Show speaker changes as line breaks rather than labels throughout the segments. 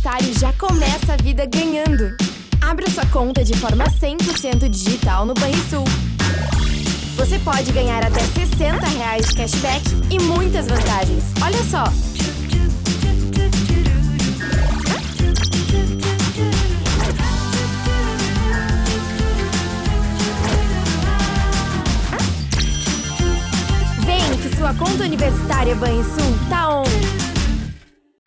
universitário já começa a vida ganhando. Abra sua conta de forma 100% digital no Banrisul. Você pode ganhar até R$60 de cashback e muitas vantagens. Olha só! Vem que sua conta universitária Banrisul tá on!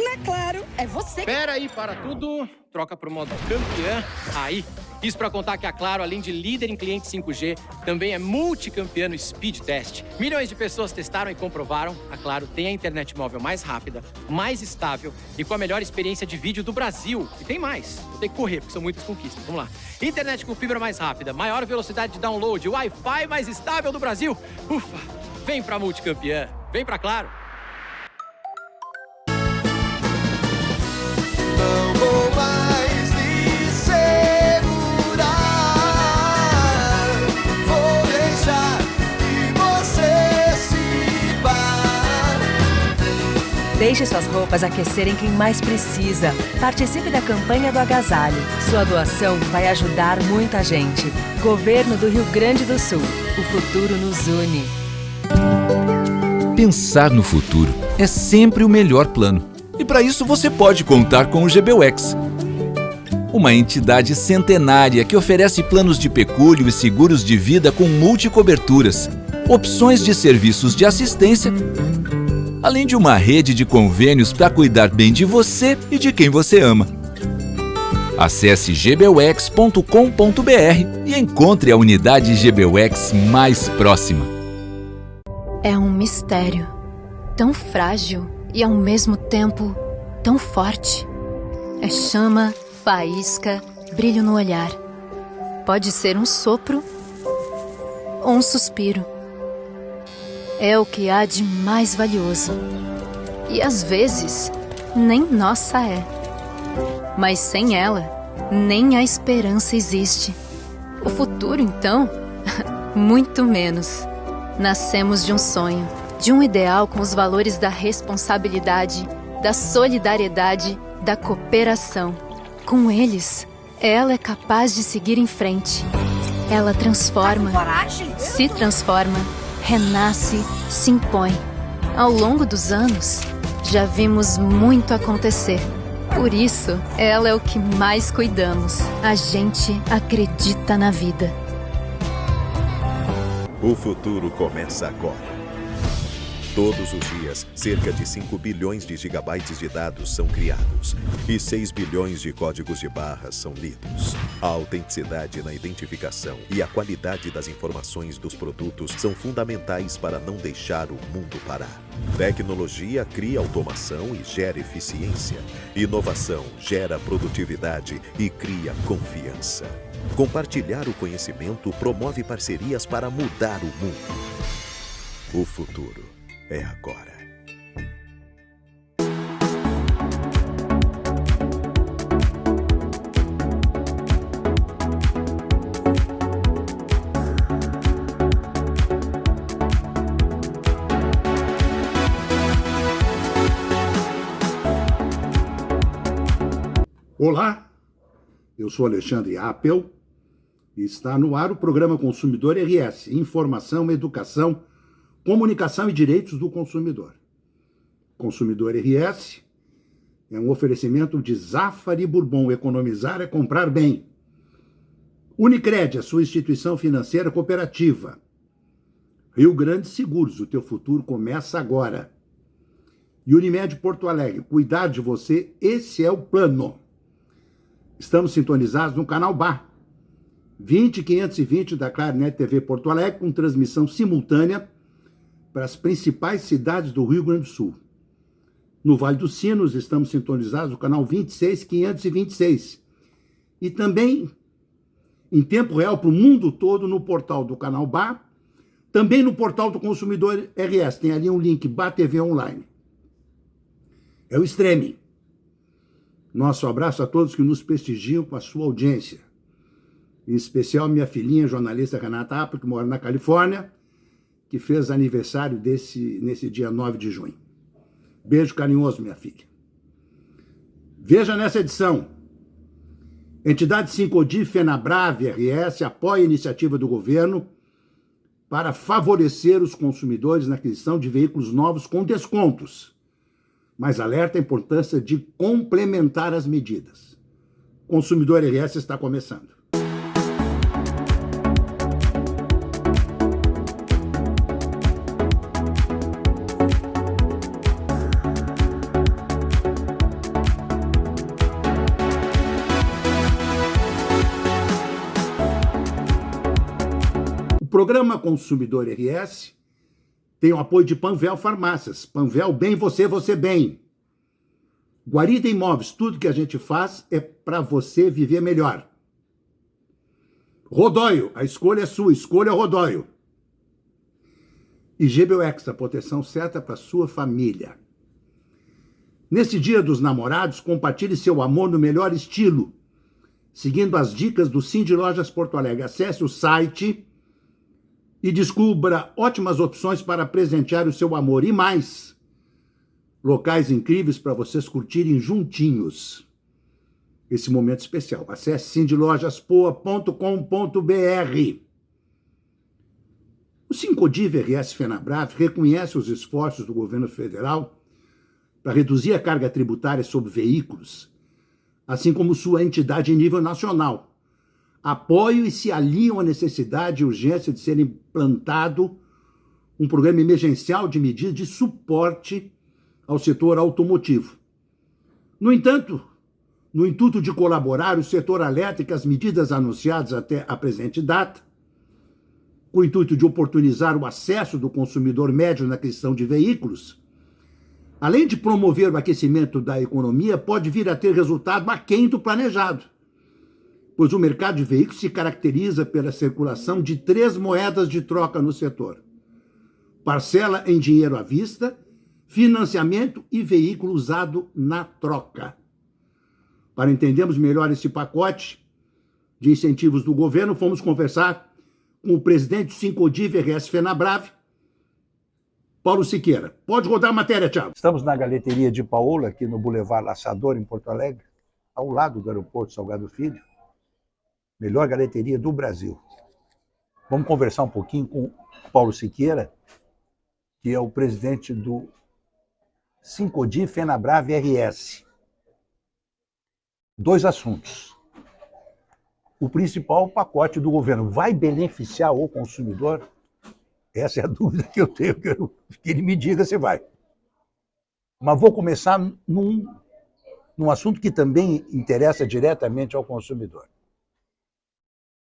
Na Claro, é você.
Pera aí, para tudo. Troca pro modo campeã. Aí. Isso para contar que a Claro, além de líder em cliente 5G, também é multicampeã no Speed Test. Milhões de pessoas testaram e comprovaram. A Claro tem a internet móvel mais rápida, mais estável e com a melhor experiência de vídeo do Brasil. E tem mais. Vou ter que correr, porque são muitas conquistas. Vamos lá. Internet com fibra mais rápida, maior velocidade de download, Wi-Fi mais estável do Brasil. Ufa! Vem pra multicampeã. Vem pra Claro.
Não vou mais me segurar. Vou deixar que você se vá.
Deixe suas roupas aquecerem quem mais precisa. Participe da campanha do agasalho. Sua doação vai ajudar muita gente. Governo do Rio Grande do Sul. O futuro nos une.
Pensar no futuro é sempre o melhor plano. E para isso você pode contar com o GBUX, uma entidade centenária que oferece planos de pecúlio e seguros de vida com multicoberturas, opções de serviços de assistência, além de uma rede de convênios para cuidar bem de você e de quem você ama. Acesse gbux.com.br e encontre a unidade GBUX mais próxima.
É um mistério, tão frágil e ao mesmo tempo tão forte. É chama, faísca, brilho no olhar. Pode ser um sopro ou um suspiro. É o que há de mais valioso. E às vezes, nem nossa é. Mas sem ela, nem a esperança existe. O futuro, então, muito menos. Nascemos de um sonho, de um ideal com os valores da responsabilidade, da solidariedade, da cooperação. Com eles, ela é capaz de seguir em frente. Ela transforma, se transforma, renasce, se impõe. Ao longo dos anos, já vimos muito acontecer. Por isso, ela é o que mais cuidamos. A gente acredita na vida.
O futuro começa agora. Todos os dias, cerca de 5 bilhões de gigabytes de dados são criados e 6 bilhões de códigos de barras são lidos. A autenticidade na identificação e a qualidade das informações dos produtos são fundamentais para não deixar o mundo parar. Tecnologia cria automação e gera eficiência. Inovação gera produtividade e cria confiança. Compartilhar o conhecimento promove parcerias para mudar o mundo. O futuro é agora.
Olá, eu sou Alexandre Appel e está no ar o programa Consumidor RS, Informação, Educação, Comunicação e Direitos do Consumidor. Consumidor RS é um oferecimento de Zafari Bourbon. Economizar é comprar bem. Unicred, a sua instituição financeira cooperativa. Rio Grande Seguros, o teu futuro começa agora. E Unimed Porto Alegre, cuidar de você, esse é o plano. Estamos sintonizados no canal BA 20520 da Clarinet TV Porto Alegre, com transmissão simultânea para as principais cidades do Rio Grande do Sul. No Vale dos Sinos, estamos sintonizados no canal 26526. E também, em tempo real, para o mundo todo, no portal do canal BA, também no portal do Consumidor RS. Tem ali um link, BA TV Online. É o streaming. Nosso abraço a todos que nos prestigiam com a sua audiência. Em especial minha filhinha, jornalista Renata Appel, que mora na Califórnia, que fez aniversário nesse dia 9 de junho. Beijo carinhoso, minha filha. Veja nessa edição. Entidade Sincodi, Fenabrave, RS apoia a iniciativa do governo para favorecer os consumidores na aquisição de veículos novos com descontos, mas alerta a importância de complementar as medidas. Consumidor RS está começando. O programa Consumidor RS tem o apoio de Panvel Farmácias. Panvel, bem você, você bem. Guarida Imóveis, tudo que a gente faz é para você viver melhor. Rodóio, a escolha é sua, escolha Rodóio. E GBUX, a proteção certa para sua família. Nesse Dia dos Namorados, compartilhe seu amor no melhor estilo, seguindo as dicas do Cindy Lojas Porto Alegre. Acesse o site e descubra ótimas opções para presentear o seu amor. E mais, locais incríveis para vocês curtirem juntinhos esse momento especial. Acesse cindylojaspoa.com.br. O Sincodiv RS Fenabrave reconhece os esforços do governo federal para reduzir a carga tributária sobre veículos, assim como sua entidade em nível nacional. Apoio e se aliam à necessidade e urgência de ser implantado um programa emergencial de medidas de suporte ao setor automotivo. No entanto, no intuito de colaborar, o setor alerta que as medidas anunciadas até a presente data, com o intuito de oportunizar o acesso do consumidor médio na aquisição de veículos, além de promover o aquecimento da economia, pode vir a ter resultado aquém do planejado, pois o mercado de veículos se caracteriza pela circulação de 3 moedas de troca no setor: parcela em dinheiro à vista, financiamento e veículo usado na troca. Para entendermos melhor esse pacote de incentivos do governo, fomos conversar com o presidente do Sincodiv RS Fenabrave, Paulo Siqueira. Pode rodar a matéria, Thiago.
Estamos na Galeteria de Paola, aqui no Boulevard Laçador, em Porto Alegre, ao lado do aeroporto Salgado Filho. Melhor galeteria do Brasil. Vamos conversar um pouquinho com o Paulo Siqueira, que é o presidente do Sincodiv Fenabrave RS. 2 assuntos. O principal, o pacote do governo, vai beneficiar o consumidor? Essa é a dúvida que eu tenho, quero que ele me diga se vai. Mas vou começar num assunto que também interessa diretamente ao consumidor.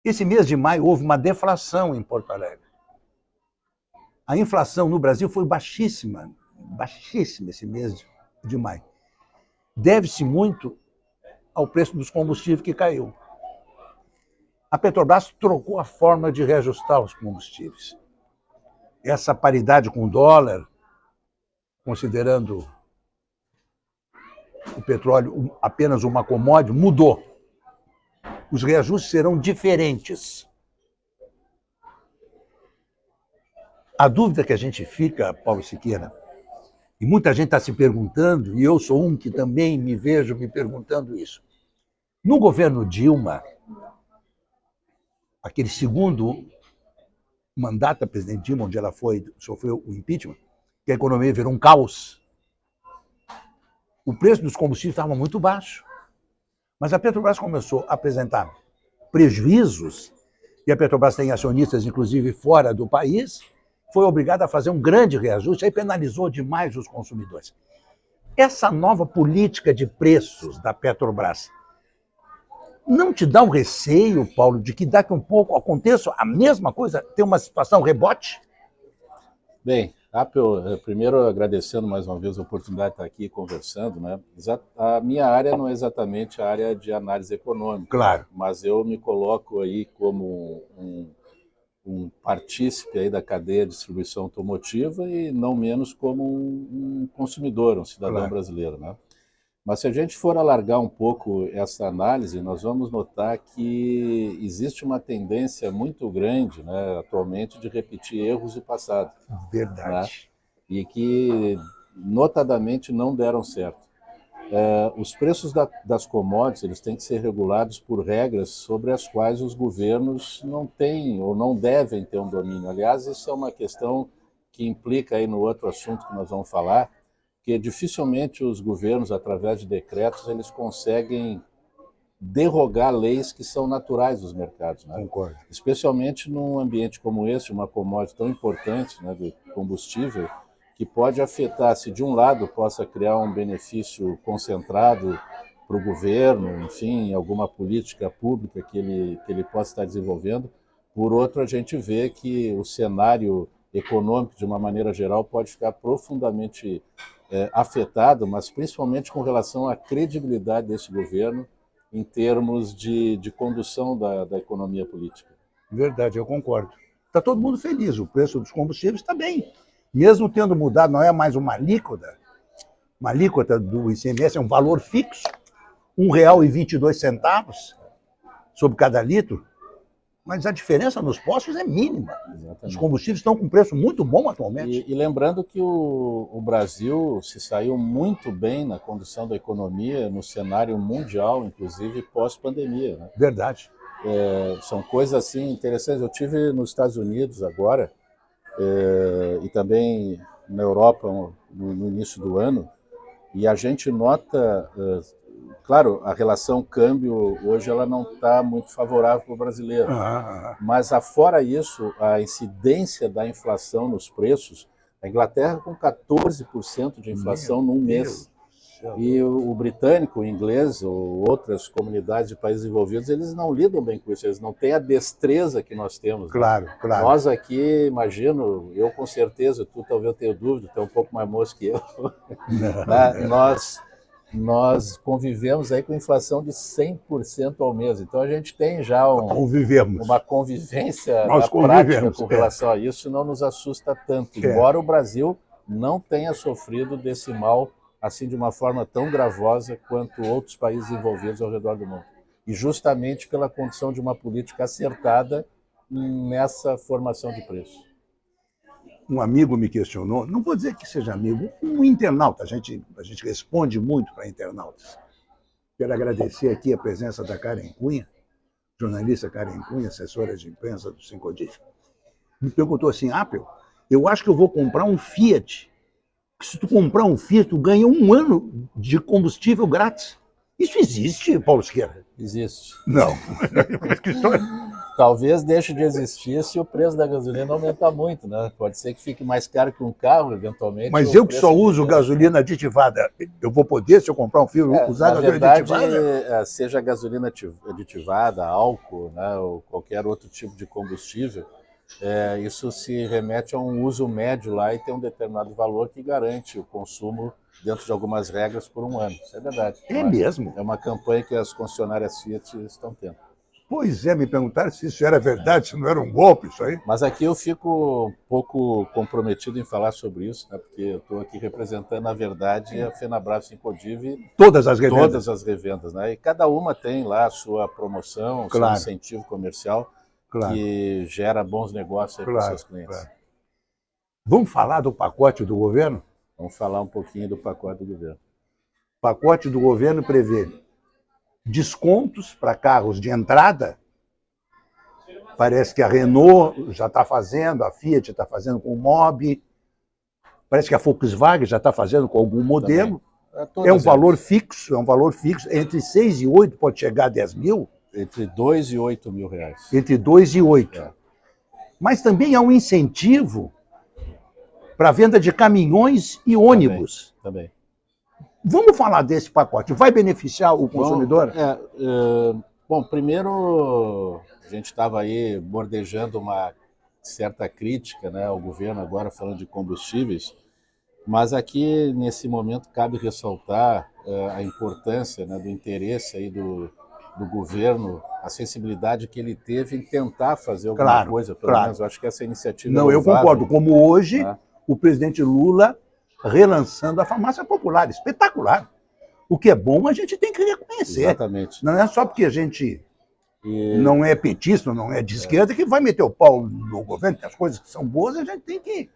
Esse mês de maio houve uma deflação em Porto Alegre. A inflação no Brasil foi baixíssima esse mês de maio. Deve-se muito ao preço dos combustíveis que caiu. A Petrobras trocou a forma de reajustar os combustíveis. Essa paridade com o dólar, considerando o petróleo apenas uma commodity, mudou. Os reajustes serão diferentes. A dúvida que a gente fica, Paulo Siqueira, e muita gente está se perguntando, e eu sou um que também me vejo me perguntando isso. No governo Dilma, aquele segundo mandato da presidente Dilma, onde ela sofreu o impeachment, que a economia virou um caos, o preço dos combustíveis estava muito baixo. Mas a Petrobras começou a apresentar prejuízos, e a Petrobras tem acionistas, inclusive, fora do país, foi obrigada a fazer um grande reajuste, aí penalizou demais os consumidores. Essa nova política de preços da Petrobras não te dá um receio, Paulo, de que daqui a um pouco aconteça a mesma coisa, ter uma situação rebote?
Bem, primeiro agradecendo mais uma vez a oportunidade de estar aqui conversando, né? A minha área não é exatamente a área de análise econômica,
claro,
mas eu me coloco aí como um partícipe aí da cadeia de distribuição automotiva e não menos como um consumidor, um cidadão
claro.
brasileiro, né? Mas se a gente for alargar um pouco essa análise, nós vamos notar que existe uma tendência muito grande, né, atualmente, de repetir erros do passado.
Verdade.
Né, e que, notadamente, não deram certo. Os preços das commodities eles têm que ser regulados por regras sobre as quais os governos não têm ou não devem ter um domínio. Aliás, isso é uma questão que implica aí no outro assunto que nós vamos falar, que dificilmente os governos, através de decretos, eles conseguem derrogar leis que são naturais dos mercados, né?
Concordo.
Especialmente num ambiente como esse, uma commodity tão importante, né, do combustível, que pode afetar, se de um lado possa criar um benefício concentrado para o governo, enfim, alguma política pública que ele possa estar desenvolvendo, por outro a gente vê que o cenário econômico, de uma maneira geral, pode ficar profundamente afetado, mas principalmente com relação à credibilidade desse governo em termos de condução da economia política.
Verdade, eu concordo. Está todo mundo feliz, o preço dos combustíveis está bem. Mesmo tendo mudado, não é mais uma alíquota do ICMS, é um valor fixo, R$ 1,22 sobre cada litro, mas a diferença nos postos é mínima.
Exatamente.
Os combustíveis estão com preço muito bom atualmente.
E lembrando que o Brasil se saiu muito bem na condução da economia no cenário mundial, inclusive pós-pandemia, né?
Verdade.
São coisas assim interessantes. Eu tive nos Estados Unidos agora, e também na Europa no início do ano, e a gente nota, claro, a relação câmbio hoje ela não está muito favorável para o brasileiro, mas afora isso, a incidência da inflação nos preços, a Inglaterra com 14% de inflação num mês, e o britânico, o inglês ou outras comunidades de países envolvidos, eles não lidam bem com isso, eles não têm a destreza que nós temos.
Claro,
né?
claro.
Nós aqui, imagino, eu com certeza, tu talvez tenha dúvida, tu é um pouco mais moço que eu, né? Nós convivemos aí com inflação de 100% ao mês, então a gente tem já uma convivência prática com relação a isso, não nos assusta tanto, embora o Brasil não tenha sofrido desse mal assim de uma forma tão gravosa quanto outros países envolvidos ao redor do mundo. E justamente pela condição de uma política acertada nessa formação de preço.
Um amigo me questionou, não vou dizer que seja amigo, um internauta, a gente responde muito para internautas. Quero agradecer aqui a presença da Karen Cunha, jornalista Karen Cunha, assessora de imprensa do Sincodiv. Me perguntou assim, Apple, eu acho que eu vou comprar um Fiat. Se tu comprar um Fiat, tu ganha 1 ano de combustível grátis. Isso existe, Paulo Siqueira?
Existe.
Não.
Talvez deixe de existir se o preço da gasolina aumentar muito, né? Pode ser que fique mais caro que um carro, eventualmente.
Mas eu que só uso gasolina aditivada, eu vou poder, se eu comprar um Fiat, usar gasolina aditivada?
Na verdade, seja gasolina aditivada, álcool, né, ou qualquer outro tipo de combustível, isso se remete a um uso médio lá e tem um determinado valor que garante o consumo dentro de algumas regras por 1 ano. Isso é verdade.
É mesmo?
É uma campanha que as concessionárias Fiat estão tendo.
Pois é, me perguntaram se isso era verdade, se não era um golpe isso aí.
Mas aqui eu fico um pouco comprometido em falar sobre isso, né, porque eu estou aqui representando, na verdade, a Fenabrave Sincodiv.
Todas as revendas.
Todas as revendas, né? E cada uma tem lá a sua promoção, o seu incentivo comercial, que gera bons negócios para os seus clientes.
Claro. Vamos falar do pacote do governo?
Vamos falar um pouquinho do pacote do governo.
O pacote do governo prevê descontos para carros de entrada. Parece que a Renault já está fazendo, a Fiat está fazendo com o Mobi. Parece que a Volkswagen já está fazendo com algum modelo. É um valor fixo, Entre 6 e 8 pode chegar a 10 mil.
Entre 2 e 8 mil reais.
Entre 2 e 8. Mas também há um incentivo para a venda de caminhões e ônibus.
Também.
Vamos falar desse pacote. Vai beneficiar o consumidor?
Bom, primeiro a gente estava aí bordejando uma certa crítica, né, ao governo agora falando de combustíveis, mas aqui nesse momento cabe ressaltar a importância, né, do interesse aí do governo, a sensibilidade que ele teve em tentar fazer alguma coisa, pelo menos eu acho que essa iniciativa
Não, eu concordo. Como hoje, o presidente Lula relançando a farmácia popular, espetacular. O que é bom a gente tem que reconhecer.
Exatamente.
Não é só porque a gente não é petista, não é de esquerda, que vai meter o pau no governo, tem as coisas que são boas, a gente tem que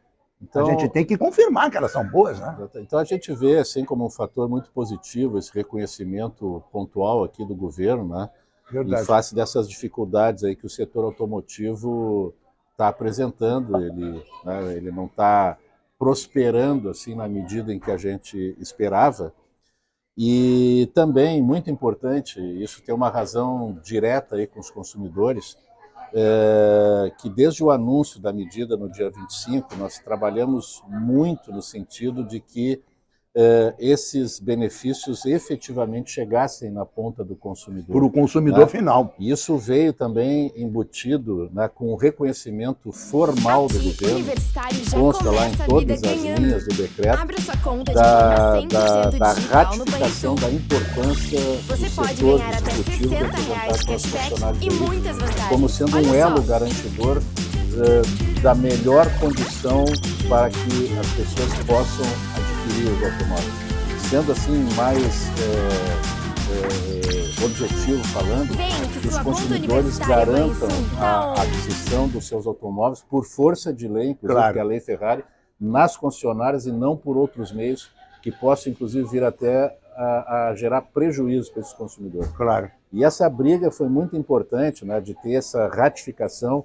A gente tem que confirmar que elas são boas, né?
Então a gente vê assim como um fator muito positivo esse reconhecimento pontual aqui do governo, né?
Verdade.
Em face dessas dificuldades aí que o setor automotivo está apresentando, ele não está prosperando assim na medida em que a gente esperava. E também, muito importante, isso tem uma razão direta aí com os consumidores, que desde o anúncio da medida no dia 25, nós trabalhamos muito no sentido de que esses benefícios efetivamente chegassem na ponta do consumidor.
Para o consumidor final.
E isso veio também embutido, né, com o reconhecimento formal do governo, consta lá em todas as linhas do decreto, da ratificação da importância do setor distributivo da atividade profissional de veículos, como sendo um elo garantidor da melhor condição para que as pessoas possam adquirir os automóveis. Sendo assim mais objetivo falando, que os consumidores garantam a aquisição dos seus automóveis por força de lei, inclusive que é a Lei Ferrari, nas concessionárias e não por outros meios que possam inclusive vir até a gerar prejuízo para esses consumidores.
Claro.
E essa briga foi muito importante, né, de ter essa ratificação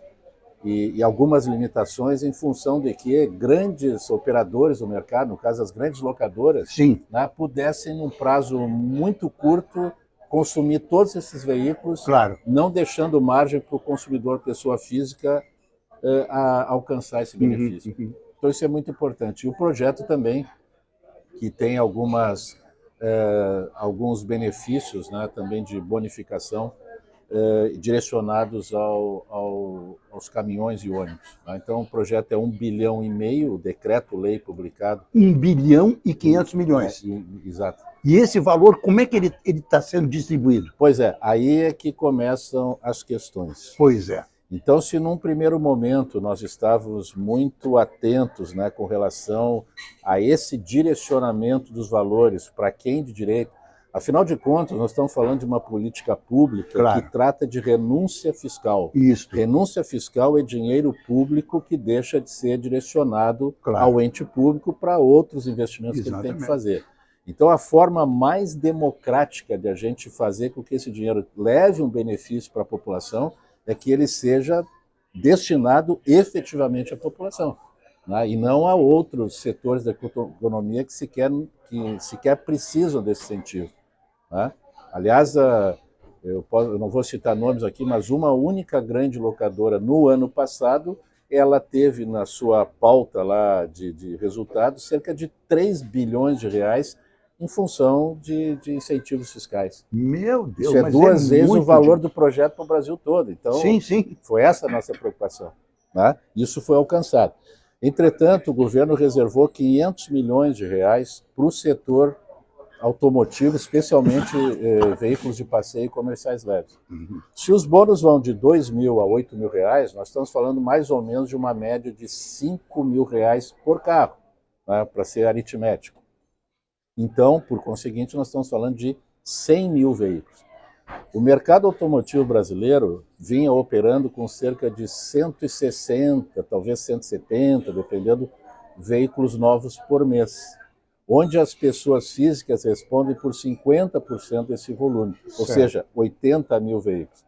e algumas limitações em função de que grandes operadores do mercado, no caso as grandes locadoras, né, pudessem, num prazo muito curto, consumir todos esses veículos, não deixando margem para o consumidor, pessoa física, alcançar esse benefício. Então isso é muito importante. E o projeto também, que tem alguns benefícios, né, também de bonificação, direcionados aos caminhões e ônibus. Né? Então o projeto é 1,5 bilhão, o decreto-lei publicado.
1 bilhão e 500 milhões.
Exato.
E esse valor, como é que ele está sendo distribuído?
Pois é, aí é que começam as questões.
Pois é.
Então, se num primeiro momento nós estávamos muito atentos, né, com relação a esse direcionamento dos valores para quem de direito, afinal de contas, nós estamos falando de uma política pública que trata de renúncia fiscal.
Isso.
Renúncia fiscal é dinheiro público que deixa de ser direcionado ao ente público para outros investimentos que ele tem que fazer. Então, a forma mais democrática de a gente fazer com que esse dinheiro leve um benefício para a população é que ele seja destinado efetivamente à população, né? E não a outros setores da economia que sequer precisam desse incentivo. Né? Aliás, eu não vou citar nomes aqui, mas uma única grande locadora no ano passado, ela teve na sua pauta lá de resultados cerca de 3 bilhões de reais em função de incentivos fiscais.
Meu Deus,
isso é duas vezes o valor do projeto para o Brasil todo. Então, foi essa a nossa preocupação. Né? Isso foi alcançado. Entretanto, o governo reservou 500 milhões de reais para o setor automotivo, especialmente veículos de passeio e comerciais leves. Se os bônus vão de 2 mil a 8 mil reais, nós estamos falando mais ou menos de uma média de 5 mil reais por carro, né, para ser aritmético. Então, por conseguinte, nós estamos falando de 100 mil veículos. O mercado automotivo brasileiro vinha operando com cerca de 160, talvez 170, dependendo, veículos novos por mês, onde as pessoas físicas respondem por 50% desse volume, ou seja, 80 mil veículos.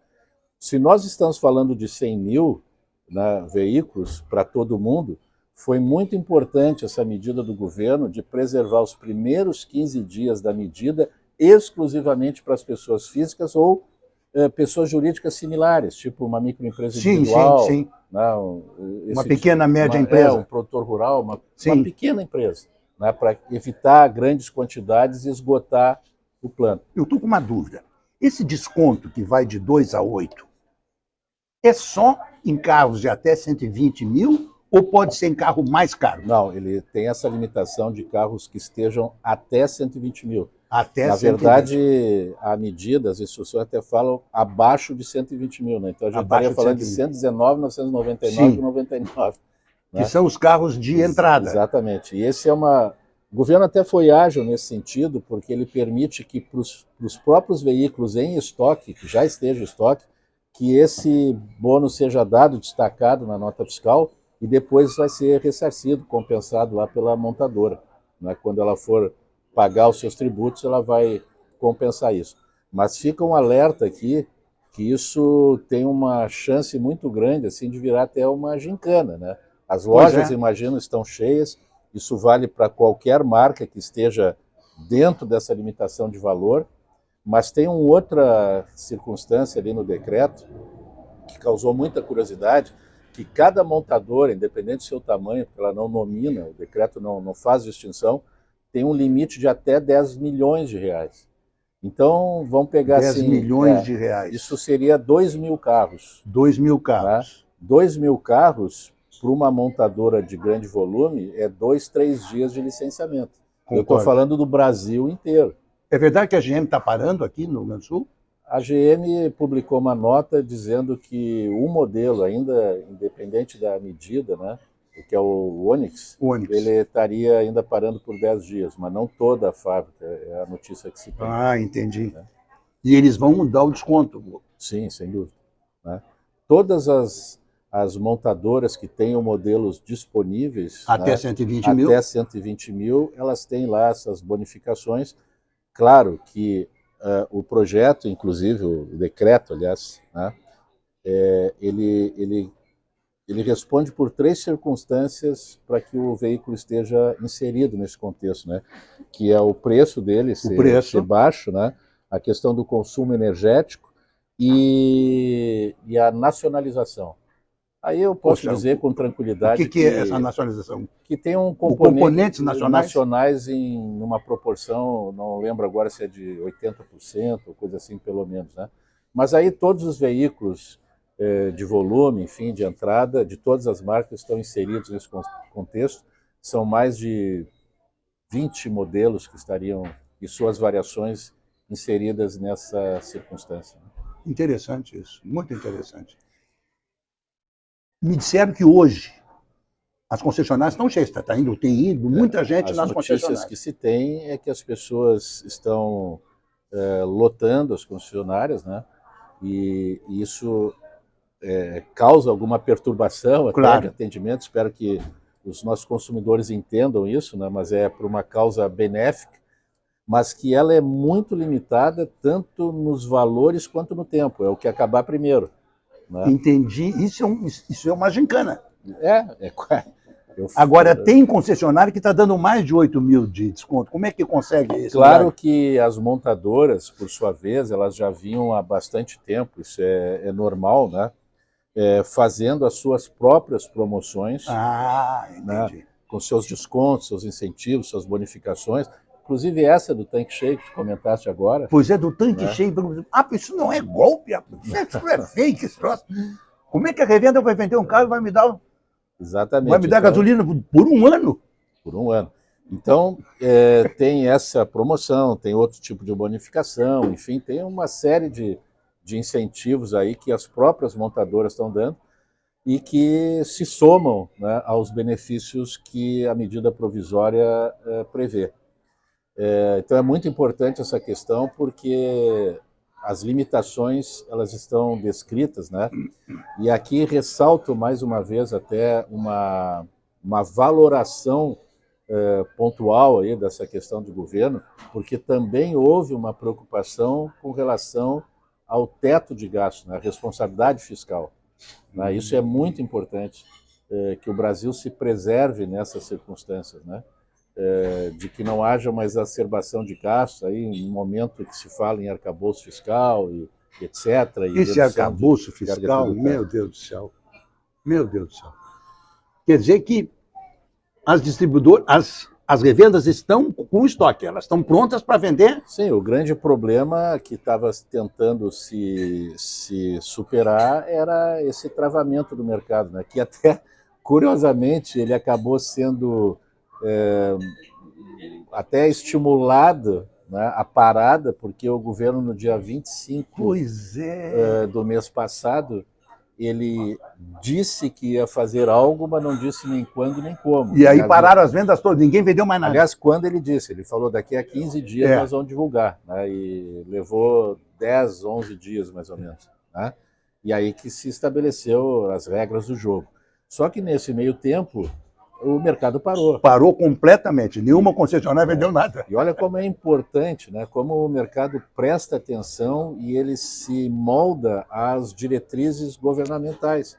Se nós estamos falando de 100 mil, né, veículos para todo mundo, foi muito importante essa medida do governo de preservar os primeiros 15 dias da medida exclusivamente para as pessoas físicas ou pessoas jurídicas similares, tipo uma microempresa individual, né,
uma pequena, média empresa.
Um produtor rural, uma pequena empresa, né, para evitar grandes quantidades e esgotar o plano.
Eu estou com uma dúvida. Esse desconto que vai de 2 a 8 é só em carros de até 120 mil ou pode ser em carro mais caro?
Não, ele tem essa limitação de carros que estejam até 120 mil.
Até 120.
Verdade, a medida, as instruções até falam abaixo de 120 mil, né? Então a gente estaria falando de 119, 999 e 99.
Que são os carros de entrada.
Exatamente. E esse é uma... O governo até foi ágil nesse sentido, porque ele permite que para os próprios veículos em estoque, que já esteja em estoque, que esse bônus seja dado, destacado na nota fiscal, e depois vai ser ressarcido, compensado lá pela montadora, né? Quando ela for pagar os seus tributos, ela vai compensar isso. Mas fica um alerta aqui que isso tem uma chance muito grande assim de virar até uma gincana, né? As lojas, imagino, estão cheias. Isso vale para qualquer marca que esteja dentro dessa limitação de valor, mas tem uma outra circunstância ali no decreto que causou muita curiosidade, que cada montadora, independente do seu tamanho, porque ela não nomina, o decreto não faz distinção, tem um limite de até 10 milhões de reais. Então, vamos pegar
10
assim...
milhões de reais.
Isso seria 2 mil carros.
2 mil carros.
Né? 2 mil carros, para uma montadora de grande volume, é 2, 3 dias de licenciamento. Concordo. Eu estou falando do Brasil inteiro.
É verdade que a GM está parando aqui no Rio Grande do Sul?
A GM publicou uma nota dizendo que o modelo, ainda independente da medida, né, que é o Onix, ele estaria ainda parando por 10 dias, mas não toda a fábrica, é a notícia que se tem.
Ah, entendi. Né? E eles vão dar o desconto?
Sim, sem dúvida. Né? Todas as montadoras que tenham modelos disponíveis...
Até 120 mil?
Até 120 mil, elas têm lá essas bonificações. Claro que o projeto, inclusive o decreto, aliás, né, ele responde por 3 circunstâncias para que o veículo esteja inserido nesse contexto, né, que é o preço dele ser baixo, né, a questão do consumo energético e a nacionalização. Aí eu posso dizer com tranquilidade
o que é essa nacionalização?
Que tem componentes nacionais em uma proporção, não lembro agora se é de 80%, ou coisa assim pelo menos, né? Mas aí todos os veículos de volume, enfim, de entrada, de todas as marcas estão inseridos nesse contexto. São mais de 20 modelos que estariam, e suas variações, inseridas nessa circunstância.
Interessante isso, muito interessante. Me disseram que hoje as concessionárias estão cheias, tem ido muita gente nas concessionárias.
As notícias que se tem é que as pessoas estão lotando as concessionárias, né? E isso causa alguma perturbação até de atendimento. Espero que os nossos consumidores entendam isso, né? Mas é por uma causa benéfica, mas que ela é muito limitada tanto nos valores quanto no tempo. É o que acabar primeiro. Né?
Entendi. Isso é uma gincana.
Agora,
tem concessionário que está dando mais de 8 mil de desconto. Como é que consegue isso?
Claro que as montadoras, por sua vez, elas já vinham há bastante tempo, isso é normal, né? Fazendo as suas próprias promoções, né? Com seus descontos, seus incentivos, suas bonificações. Inclusive essa do tanque cheio que tu comentaste agora.
Pois é, do tanque cheio. Isso não é golpe, isso é fake, esse troço. Como é que a revenda vai vender um carro e vai me dar...
Exatamente.
Vai me dar gasolina por um ano?
Por um ano. Então, tem essa promoção, tem outro tipo de bonificação, enfim, tem uma série de incentivos aí que as próprias montadoras estão dando e que se somam, né, aos benefícios que a medida provisória prevê. Então é muito importante essa questão porque as limitações elas estão descritas, né? E aqui ressalto mais uma vez até uma valoração pontual aí dessa questão do governo, porque também houve uma preocupação com relação ao teto de gasto, né? A responsabilidade fiscal. Né? Isso é muito importante, que o Brasil se preserve nessas circunstâncias, né? De que não haja uma exacerbação de gastos aí em um momento que se fala em arcabouço fiscal e etc.
Esse arcabouço fiscal, meu Deus do céu. Meu Deus do céu. Quer dizer que as distribuidoras, as revendas estão com estoque, elas estão prontas para vender?
Sim, o grande problema que estava tentando se superar era esse travamento do mercado, né? Que até, curiosamente, ele acabou sendo até estimulado, né, a parada, porque o governo no dia 25 do mês passado, ele disse que ia fazer algo, mas não disse nem quando nem como.
E aí pararam as vendas todas, ninguém vendeu mais nada.
Aliás, quando ele disse, ele falou daqui a 15 dias nós vamos divulgar, né, e levou 10, 11 dias mais ou menos, né, e aí que se estabeleceu as regras do jogo. Só que nesse meio tempo, o mercado parou.
Parou completamente, nenhuma concessionária vendeu nada.
E olha como é importante, né? Como o mercado presta atenção e ele se molda às diretrizes governamentais.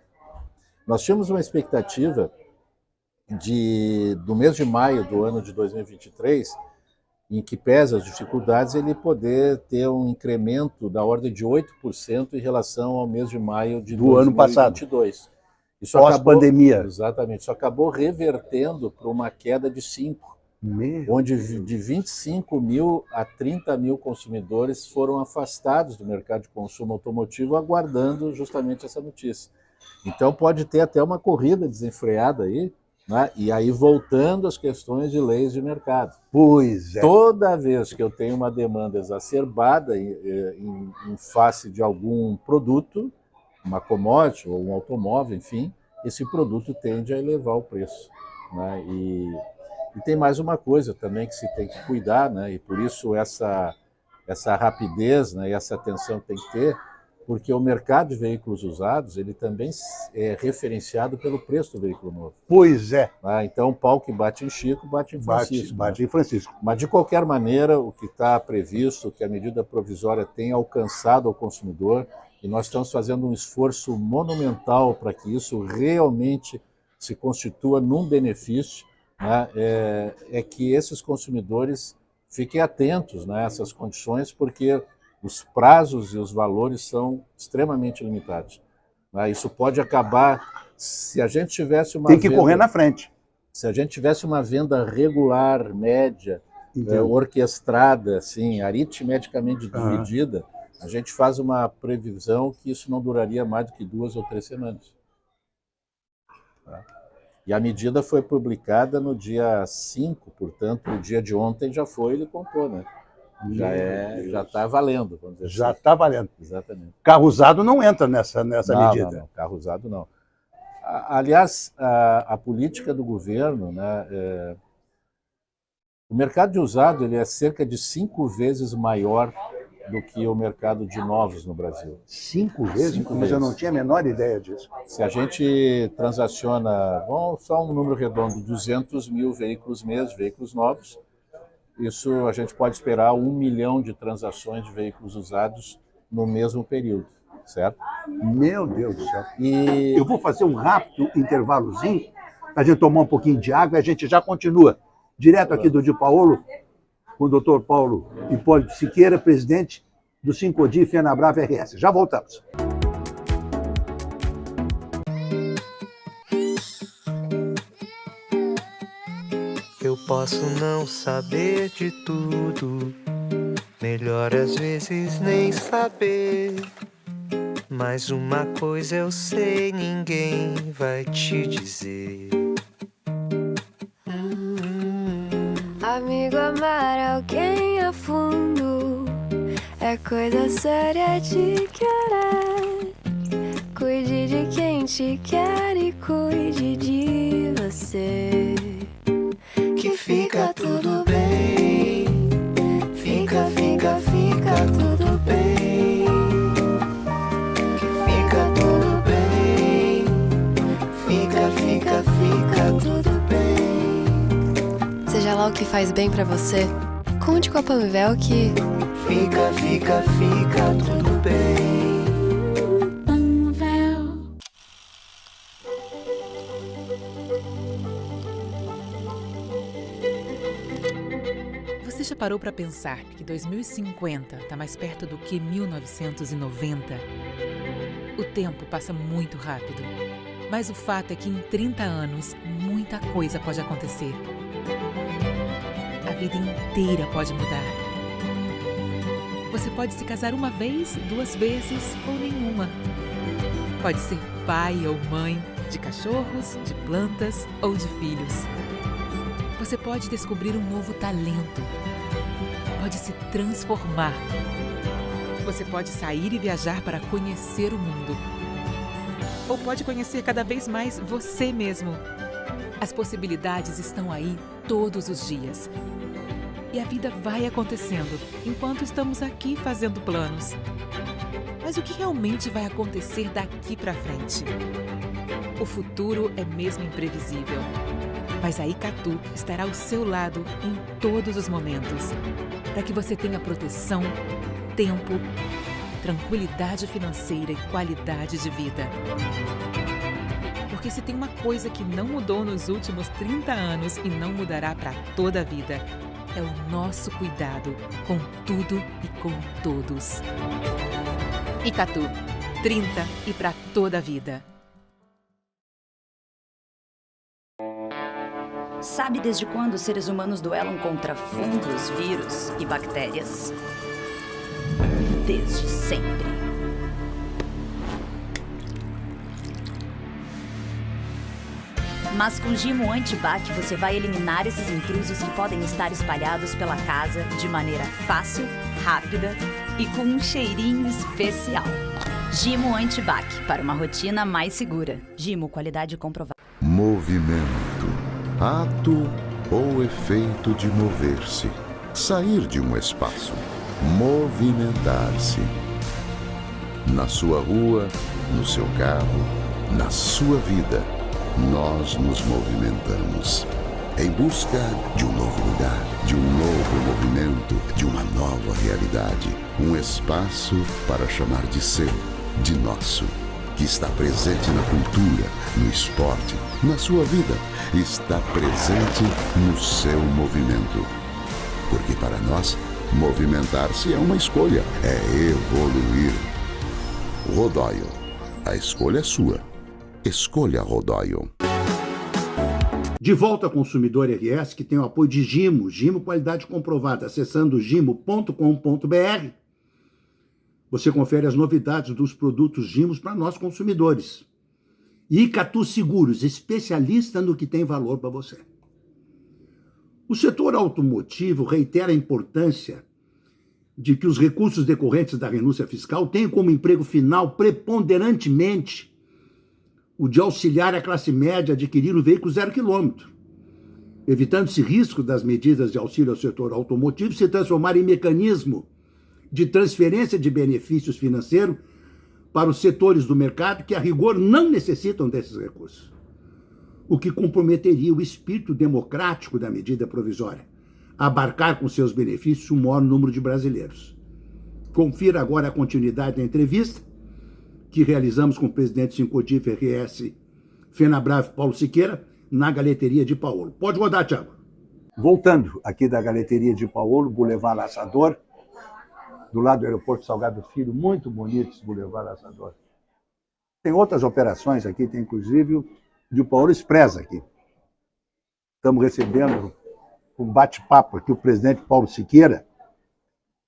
Nós tínhamos uma expectativa do mês de maio do ano de 2023, em que, pese as dificuldades, ele poder ter um incremento da ordem de 8% em relação ao mês de maio de 2022.
Ano passado.
Isso
pós-pandemia.
Exatamente. Isso acabou revertendo para uma queda de 5%, onde de 25 mil a 30 mil consumidores foram afastados do mercado de consumo automotivo, aguardando justamente essa notícia. Então pode ter até uma corrida desenfreada aí, né? E aí voltando às questões de leis de mercado.
Pois é.
Toda vez que eu tenho uma demanda exacerbada em face de algum produto, uma commodity ou um automóvel, enfim, esse produto tende a elevar o preço, né? E tem mais uma coisa também que se tem que cuidar, né? E por isso essa rapidez, né? E essa atenção tem que ter, porque o mercado de veículos usados, ele também é referenciado pelo preço do veículo novo.
Pois é.
Então, o pau que bate em Chico, bate em Francisco.
Bate em Francisco.
Mas, de qualquer maneira, o que está previsto, que a medida provisória tem alcançado ao consumidor, e nós estamos fazendo um esforço monumental para que isso realmente se constitua num benefício, né? É que esses consumidores fiquem atentos, né, a essas condições, porque os prazos e os valores são extremamente limitados. Isso pode acabar, se a gente tivesse uma
Tem que correr na frente.
Se a gente tivesse uma venda regular, média, orquestrada, assim, aritmeticamente dividida, a gente faz uma previsão que isso não duraria mais do que 2 ou 3 semanas. E a medida foi publicada no dia 5, portanto, o dia de ontem já foi, ele comprou, né? Já está valendo, vamos dizer assim.
Já está valendo.
Exatamente.
Carro usado não entra nessa medida.
Não, carro usado não. Aliás, a política do governo, né, o mercado de usado ele é cerca de 5 vezes maior do que o mercado de novos no Brasil.
5 vezes?
5
Mas
vezes.
eu não tinha a menor ideia disso.
Se a gente transaciona, só um número redondo, 200 mil veículos mês, veículos novos, isso a gente pode esperar 1 milhão de transações de veículos usados no mesmo período, certo?
Meu Deus do céu. E eu vou fazer um rápido intervalozinho para a gente tomar um pouquinho de água e a gente já continua. Direto aqui do Di Paolo, com o Dr. Paulo Hipólito Siqueira, presidente do Sincodi Fenabrave RS. Já voltamos.
Eu posso não saber de tudo, melhor às vezes nem saber. Mas uma coisa eu sei, ninguém vai te dizer.
Amigo, amar alguém a fundo é coisa séria de querer. Cuide de quem te quer e cuide de você. Que fica tudo bem. Fica tudo bem. Que fica tudo bem. Fica tudo bem.
Seja lá o que faz bem pra você, conte com a Panvel que
Fica tudo bem.
Você já parou para pensar que 2050 está mais perto do que 1990? O tempo passa muito rápido, mas o fato é que em 30 anos muita coisa pode acontecer. A vida inteira pode mudar. Você pode se casar uma vez, 2 vezes ou nenhuma. Pode ser pai ou mãe de cachorros, de plantas ou de filhos. Você pode descobrir um novo talento. Pode se transformar. Você pode sair e viajar para conhecer o mundo. Ou pode conhecer cada vez mais você mesmo. As possibilidades estão aí todos os dias. E a vida vai acontecendo enquanto estamos aqui fazendo planos. Mas o que realmente vai acontecer daqui para frente? O futuro é mesmo imprevisível. Mas a Icatu estará ao seu lado em todos os momentos, para que você tenha proteção, tempo, tranquilidade financeira e qualidade de vida. Porque se tem uma coisa que não mudou nos últimos 30 anos e não mudará para toda a vida, é o nosso cuidado com tudo e com todos. Icatu, 30 e para toda a vida.
Sabe desde quando os seres humanos duelam contra fungos, vírus e bactérias? Desde sempre. Mas com Gimo Antibac você vai eliminar esses intrusos que podem estar espalhados pela casa de maneira fácil, rápida e com um cheirinho especial. Gimo Antibac, para uma rotina mais segura. Gimo, qualidade comprovada.
Movimento, ato ou efeito de mover-se, sair de um espaço, movimentar-se. Na sua rua, no seu carro, na sua vida, nós nos movimentamos em busca de um novo lugar, de um novo movimento, de uma nova realidade, um espaço para chamar de seu, de nosso, que está presente na cultura, no esporte, na sua vida, está presente no seu movimento. Porque para nós, movimentar-se é uma escolha, é evoluir. Rodóio, a escolha é sua. Escolha Rodóio.
De volta ao Consumidor RS, que tem o apoio de Gimo, Gimo qualidade comprovada. Acessando gimo.com.br, você confere as novidades dos produtos Gimos para nós consumidores. E Icatu Seguros, especialista no que tem valor para você. O setor automotivo reitera a importância de que os recursos decorrentes da renúncia fiscal tenham como emprego final preponderantemente o de auxiliar a classe média a adquirir o veículo 0 km, evitando-se risco das medidas de auxílio ao setor automotivo se transformar em mecanismo de transferência de benefícios financeiros para os setores do mercado que, a rigor, não necessitam desses recursos, o que comprometeria o espírito democrático da medida provisória, abarcar com seus benefícios o maior número de brasileiros. Confira agora a continuidade da entrevista que realizamos com o presidente Sincodif RS Fenabrave Paulo Siqueira, na Galeteria de Paulo. Pode rodar, Thiago.
Voltando aqui da Galeteria de Paulo, Boulevard Laçador, do lado do Aeroporto Salgado Filho, muito bonito esse Boulevard Laçador. Tem outras operações aqui, tem inclusive o de Paulo Express aqui. Estamos recebendo um bate-papo aqui, o presidente Paulo Siqueira,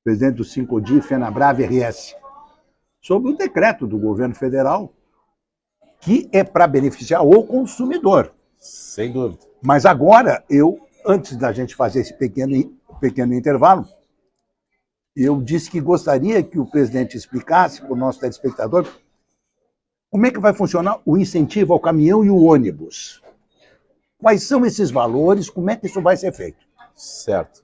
presidente do Sincodif Fenabrave RS, sobre o decreto do governo federal, que é para beneficiar o consumidor.
Sem dúvida.
Mas agora, antes da gente fazer esse pequeno intervalo, eu disse que gostaria que o presidente explicasse para o nosso telespectador como é que vai funcionar o incentivo ao caminhão e o ônibus. Quais são esses valores, como é que isso vai ser feito?
Certo.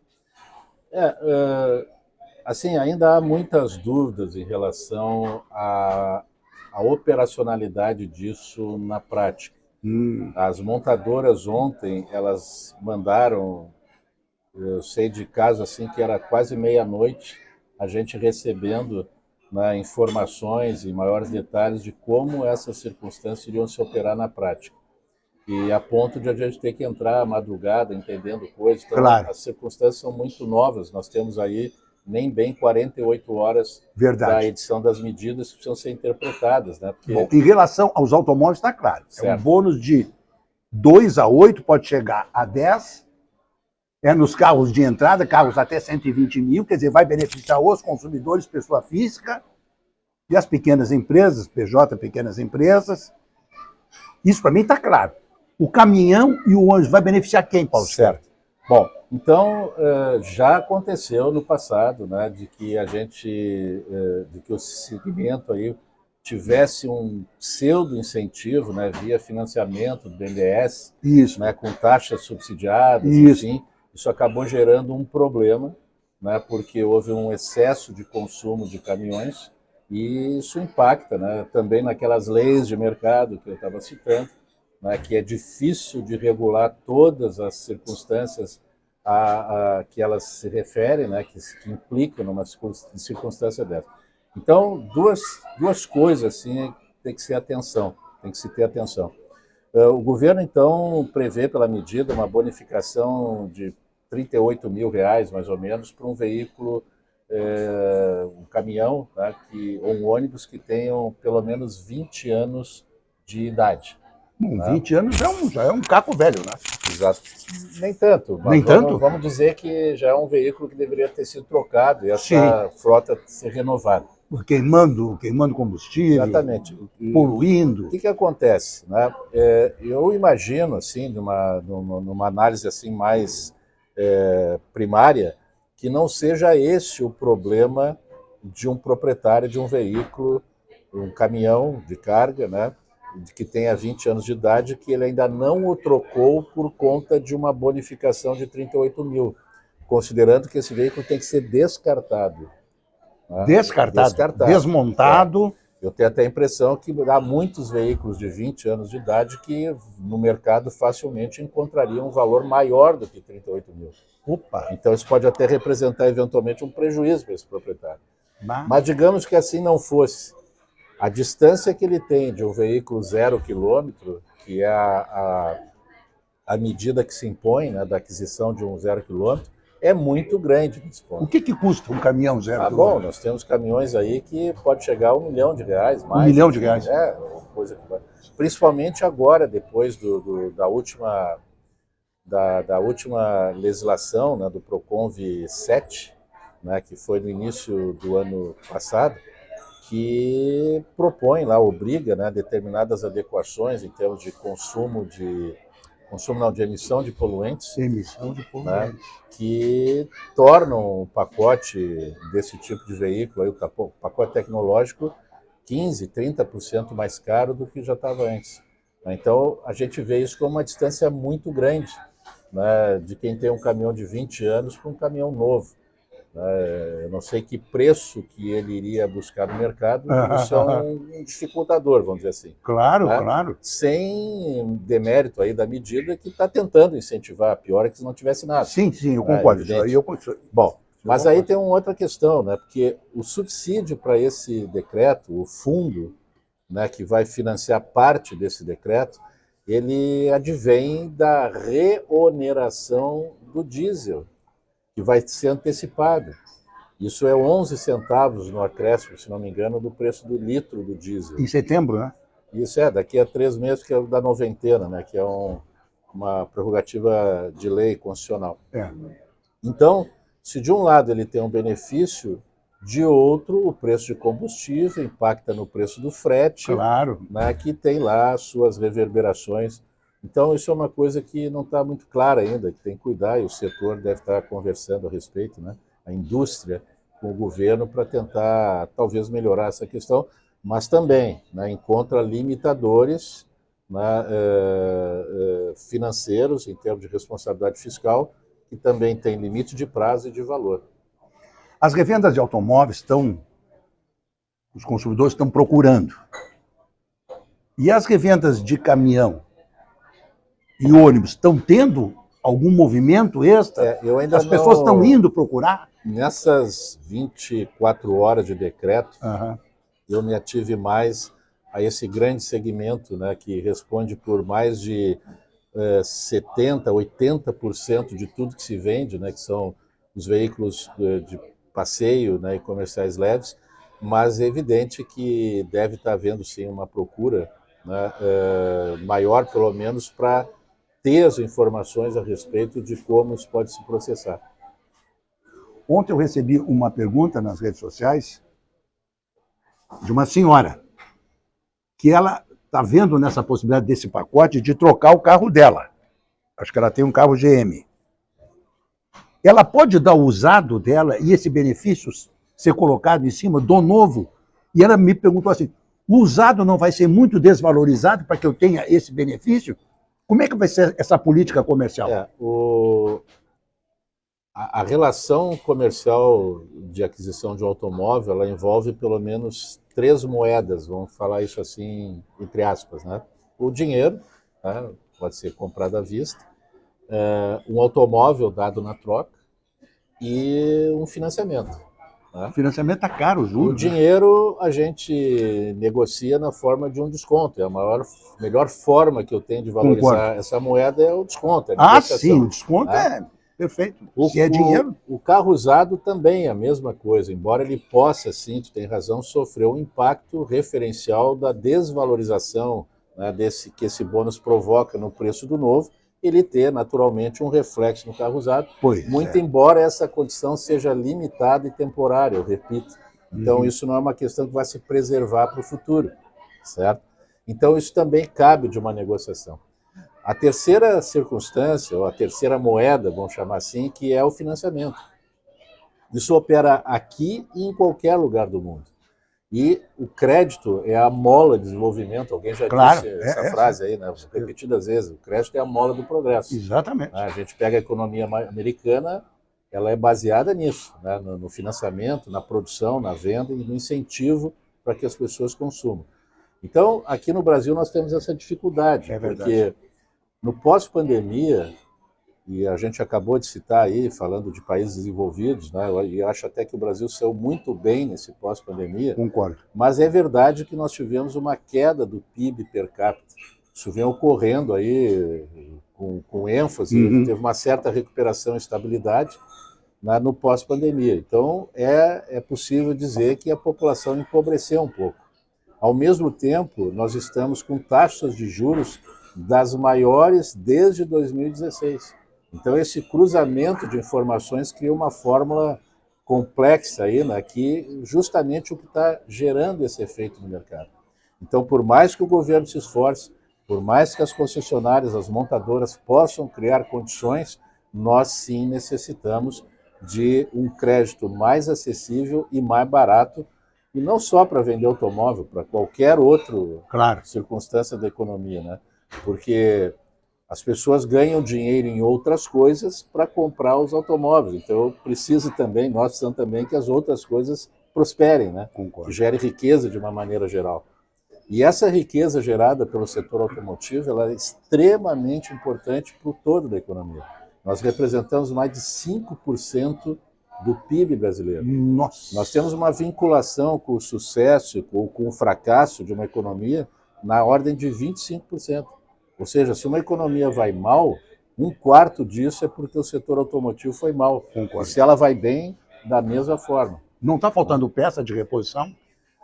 Assim, ainda há muitas dúvidas em relação à operacionalidade disso na prática. As montadoras ontem, elas mandaram, eu sei de casos assim que era quase meia-noite, a gente recebendo, né, informações e maiores detalhes de como essas circunstâncias iriam se operar na prática. E a ponto de a gente ter que entrar à madrugada entendendo coisas. Então,
claro.
As circunstâncias são muito novas, nós temos aí nem bem 48 horas da edição das medidas que precisam ser interpretadas. Né? Porque...
Bom, em relação aos automóveis, está claro.
Certo.
É um bônus de 2 a 8, pode chegar a 10. É nos carros de entrada, carros até 120 mil, quer dizer, vai beneficiar os consumidores, pessoa física, e as pequenas empresas, PJ, pequenas empresas. Isso para mim está claro. O caminhão e o ônibus vai beneficiar quem, Paulo?
Certo. Bom, então já aconteceu no passado, né, de que de que o segmento aí tivesse um pseudo incentivo, né, via financiamento do BNDES,
isso,
né, com taxas subsidiadas,
isso.
Enfim, isso acabou gerando um problema, né, porque houve um excesso de consumo de caminhões E isso impacta, né, também naquelas leis de mercado que eu estava citando, né, que é difícil de regular todas as circunstâncias a que elas se referem, né, que implicam numa circunstância dessa. Então, duas coisas assim tem que se ter atenção. O governo, então, prevê pela medida uma bonificação de R$38 mil, mais ou menos, para um veículo, um caminhão, tá, ou um ônibus que tenham pelo menos 20 anos de idade.
Bom, 20 anos já é um caco velho, né?
Exato. Nem tanto.
Nem tanto?
Vamos dizer que já é um veículo que deveria ter sido trocado e essa frota ser renovada.
Queimando combustível,
exatamente,
poluindo.
O que acontece, né? Eu imagino, assim, numa análise assim mais primária, que não seja esse o problema de um proprietário de um veículo, um caminhão de carga, né, que tenha 20 anos de idade, que ele ainda não o trocou por conta de uma bonificação de 38 mil, considerando que esse veículo tem que ser descartado. Né?
Descartado, desmontado.
Eu tenho até a impressão que há muitos veículos de 20 anos de idade que no mercado facilmente encontrariam um valor maior do que 38 mil.
Opa.
Então isso pode até representar eventualmente um prejuízo para esse proprietário. Mas digamos que assim não fosse. A distância que ele tem de um veículo 0 quilômetro, que é a medida que se impõe, né, da aquisição de um 0 quilômetro, é muito grande nesse ponto.
O que custa um caminhão 0 quilômetro?
Bom, nós temos caminhões aí que pode chegar a R$1 milhão, mais.
R$1 milhão?
Coisa que vai. Principalmente agora, depois da última legislação, né, do Proconv 7, né, que foi no início do ano passado, que propõe lá, obriga, né, determinadas adequações em termos de de emissão de poluentes. Né, que tornam o pacote desse tipo de veículo, aí, o pacote tecnológico, 15%, 30% mais caro do que já estava antes. Então, a gente vê isso como uma distância muito grande, né, de quem tem um caminhão de 20 anos para um caminhão novo. Eu não sei que preço que ele iria buscar no mercado, isso é um dificultador, vamos dizer assim.
Claro,
né?
claro.
Sem demérito aí da medida que está tentando incentivar, pior é que se não tivesse nada.
Sim, eu concordo.
Bom, mas aí tem uma outra questão, né? Porque o subsídio para esse decreto, o fundo, né, que vai financiar parte desse decreto, ele advém da reoneração do diesel, que vai ser antecipada. Isso é 11 centavos no acréscimo, se não me engano, do preço do litro do diesel.
Em setembro, né?
Isso daqui a 3 meses, que é da noventena, né? Que é uma prerrogativa de lei constitucional. Então, se de um lado ele tem um benefício, de outro o preço de combustível impacta no preço do frete,
claro,
né, que tem lá as suas reverberações. Então, isso é uma coisa que não está muito clara ainda, que tem que cuidar, e o setor deve estar conversando a respeito, né, a indústria com o governo, para tentar, talvez, melhorar essa questão, mas também, né, encontra limitadores, né, financeiros, em termos de responsabilidade fiscal, que também tem limite de prazo e de valor.
As revendas de automóveis os consumidores estão procurando. E as revendas de caminhão e ônibus estão tendo algum movimento extra? As pessoas estão indo procurar?
Nessas 24 horas de decreto, eu me ative mais a esse grande segmento, né, que responde por mais de 70%, 80% de tudo que se vende, né, que são os veículos de passeio, né, e comerciais leves, mas é evidente que deve estar havendo sim uma procura, né, maior, pelo menos, para ter as informações a respeito de como isso pode se processar.
Ontem eu recebi uma pergunta nas redes sociais de uma senhora, que ela está vendo nessa possibilidade desse pacote de trocar o carro dela. Acho que ela tem um carro GM. Ela pode dar o usado dela e esse benefício ser colocado em cima do novo? E ela me perguntou assim, o usado não vai ser muito desvalorizado para que eu tenha esse benefício? Como é que vai ser essa política comercial?
A relação comercial de aquisição de um automóvel, ela envolve pelo menos 3 moedas, vamos falar isso assim, entre aspas, né? O dinheiro, né? Pode ser comprado à vista, um automóvel dado na troca e um financiamento. Né?
O financiamento está caro, os juros.
O dinheiro a gente negocia na forma de um desconto. É a melhor forma que eu tenho de valorizar essa moeda é o desconto.
Sim, o desconto é perfeito. Se é dinheiro.
O carro usado também é a mesma coisa, embora ele possa, sim, tu tem razão, sofrer um impacto referencial da desvalorização, né, que esse bônus provoca no preço do novo, ele ter naturalmente um reflexo no carro usado, embora essa condição seja limitada e temporária, eu repito. Então isso não é uma questão que vai se preservar para o futuro, certo? Então isso também cabe de uma negociação. A terceira circunstância, ou a terceira moeda, vamos chamar assim, que é o financiamento. Isso opera aqui e em qualquer lugar do mundo. E o crédito é a mola de desenvolvimento. Alguém já disse essa frase aí, né? Repetidas vezes. O crédito é a mola do progresso.
Exatamente.
A gente pega a economia americana, ela é baseada nisso, né? No financiamento, na produção, na venda e no incentivo para que as pessoas consumam. Então, aqui no Brasil nós temos essa dificuldade, porque no pós-pandemia, e a gente acabou de citar aí, falando de países desenvolvidos, né? E acho até que o Brasil saiu muito bem nesse pós-pandemia.
Concordo.
Mas é verdade que nós tivemos uma queda do PIB per capita. Isso vem ocorrendo aí com ênfase, teve uma certa recuperação e estabilidade, né, no pós-pandemia. Então, é possível dizer que a população empobreceu um pouco. Ao mesmo tempo, nós estamos com taxas de juros das maiores desde 2016. Então, esse cruzamento de informações cria uma fórmula complexa aí, né, que justamente o que está gerando esse efeito no mercado. Então, por mais que o governo se esforce, por mais que as concessionárias, as montadoras possam criar condições, nós sim necessitamos de um crédito mais acessível e mais barato, e não só para vender automóvel, para qualquer outra circunstância da economia, né? Porque as pessoas ganham dinheiro em outras coisas para comprar os automóveis. Então, nós precisamos também que as outras coisas prosperem, né? Que gerem riqueza de uma maneira geral. E essa riqueza gerada pelo setor automotivo, ela é extremamente importante para o todo da economia. Nós representamos mais de 5% do PIB brasileiro.
Nossa.
Nós temos uma vinculação com o sucesso ou com o fracasso de uma economia na ordem de 25%. Ou seja, se uma economia vai mal, 1/4 disso é porque o setor automotivo foi mal. E se ela vai bem, da mesma forma.
Não está faltando peça de reposição?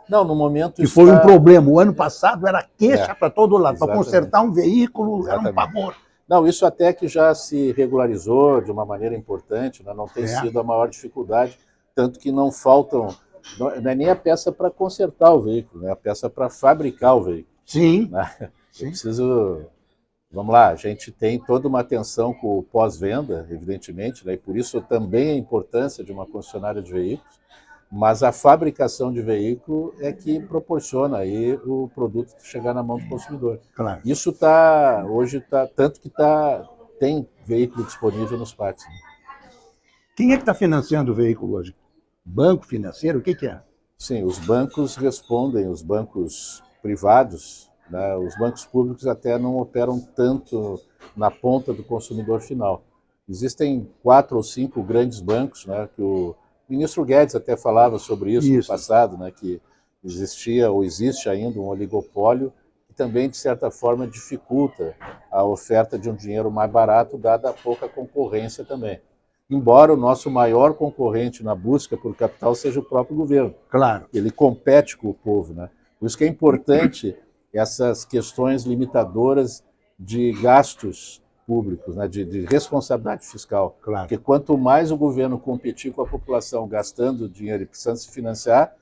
Não, no momento
que foi um problema. O ano passado era queixa para todo lado. Para consertar um veículo era um pavor.
Não, isso até que já se regularizou de uma maneira importante, né? Não tem sido a maior dificuldade, tanto que não faltam, não é nem a peça para consertar o veículo, né? A peça para fabricar o veículo.
Sim.
Né? Eu preciso... Vamos lá, a gente tem toda uma atenção com o pós-venda, evidentemente, né? E por isso também a importância de uma concessionária de veículos, mas a fabricação de veículo é que proporciona aí o produto chegar na mão do consumidor.
Claro.
Isso hoje tanto que tem veículo disponível nos pátios. Né?
Quem é que está financiando o veículo hoje? Banco financeiro? O que é?
Sim, os bancos respondem, os bancos privados, né? Os bancos públicos até não operam tanto na ponta do consumidor final. Existem 4 ou 5 grandes bancos, né, que o ministro Guedes até falava sobre isso no passado, né, que existia ou existe ainda um oligopólio que também, de certa forma, dificulta a oferta de um dinheiro mais barato, dada a pouca concorrência também. Embora o nosso maior concorrente na busca por capital seja o próprio governo.
Claro.
Ele compete com o povo, né? Por isso que é importante essas questões limitadoras de gastos públicos, né, de responsabilidade fiscal.
Claro.
Porque quanto mais o governo competir com a população gastando dinheiro e precisando se financiar,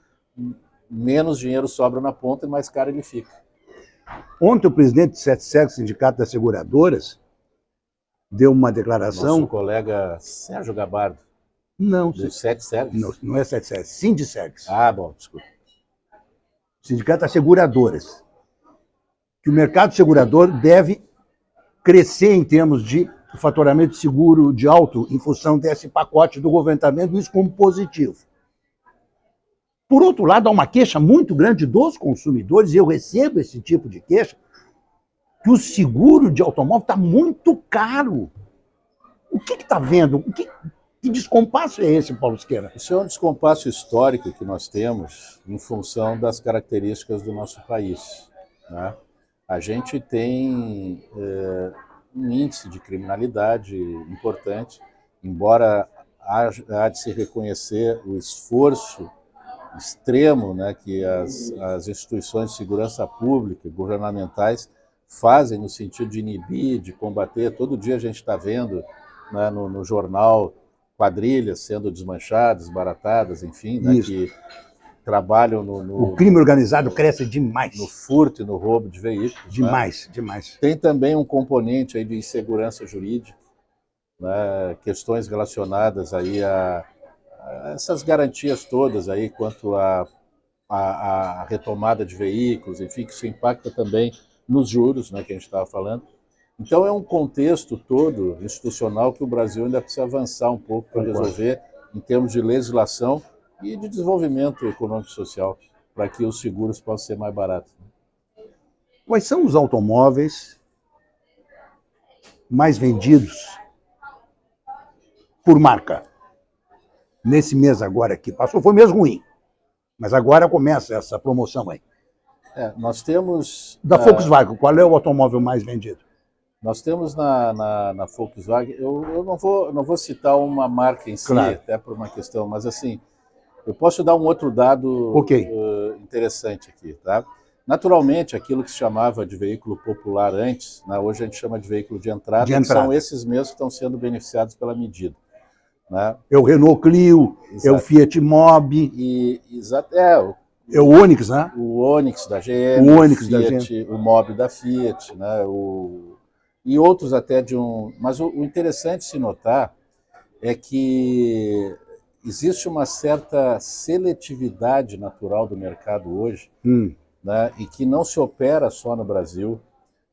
menos dinheiro sobra na ponta e mais caro ele fica.
Ontem o presidente do SETSEG, Sindicato das Seguradoras, deu uma declaração...
Nosso colega Sérgio Gabardo.
Não.
Do SETSEG.
Não é SETSEG, Sindisegs.
Ah, bom, desculpa.
Sindicato das Seguradoras. Que o mercado segurador deve crescer em termos de o faturamento de seguro de auto em função desse pacote do governo, está vendo isso como positivo. Por outro lado, há uma queixa muito grande dos consumidores, e eu recebo esse tipo de queixa, que o seguro de automóvel está muito caro. O que está vendo? Que descompasso é esse, Paulo Siqueira?
Isso é um descompasso histórico que nós temos em função das características do nosso país, né? A gente tem um índice de criminalidade importante, embora há de se reconhecer o esforço extremo, né, que as instituições de segurança pública, governamentais, fazem no sentido de inibir, de combater. Todo dia a gente está vendo, né, no jornal quadrilhas sendo desmanchadas, desbaratadas, enfim, né, que trabalham
O crime organizado cresce demais.
No furto e no roubo de veículos.
Demais,
né?
Demais.
Tem também um componente aí de insegurança jurídica, né, questões relacionadas aí a essas garantias todas aí quanto à retomada de veículos, enfim, que isso impacta também nos juros, né, que a gente estava falando. Então é um contexto todo institucional que o Brasil ainda precisa avançar um pouco para resolver em termos de legislação e de desenvolvimento econômico e social, para que os seguros possam ser mais baratos.
Quais são os automóveis mais vendidos por marca? Nesse mês agora que passou, foi um mês ruim, mas agora começa essa promoção aí.
Nós temos...
Da Volkswagen, qual é o automóvel mais vendido?
Nós temos na Volkswagen, eu não vou citar uma marca em si,
claro,
até por uma questão, mas assim, eu posso dar um outro dado interessante aqui, tá? Naturalmente, aquilo que se chamava de veículo popular antes, né, hoje a gente chama de veículo de entrada, que são esses mesmos que estão sendo beneficiados pela medida. Né?
É o Renault Clio, exato, é o Fiat Mobi. É o Onix, né?
O Onix da GM,
o Onix
Fiat,
da GM.
O Mobi da Fiat, né? E outros até de um... Mas o interessante de se notar é que existe uma certa seletividade natural do mercado hoje, né? E que não se opera só no Brasil.